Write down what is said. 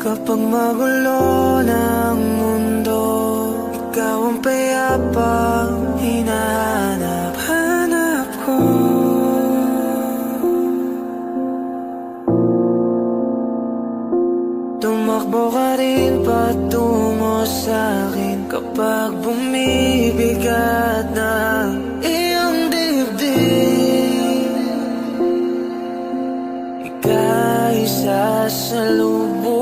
Kapag magulo ng mundo, ikaw ang payapang hinahanap-hanap ko. Tumakbo ka rin patungo sa'kin kapag bumibigat na iyong dibdib. Ika'y sasalubong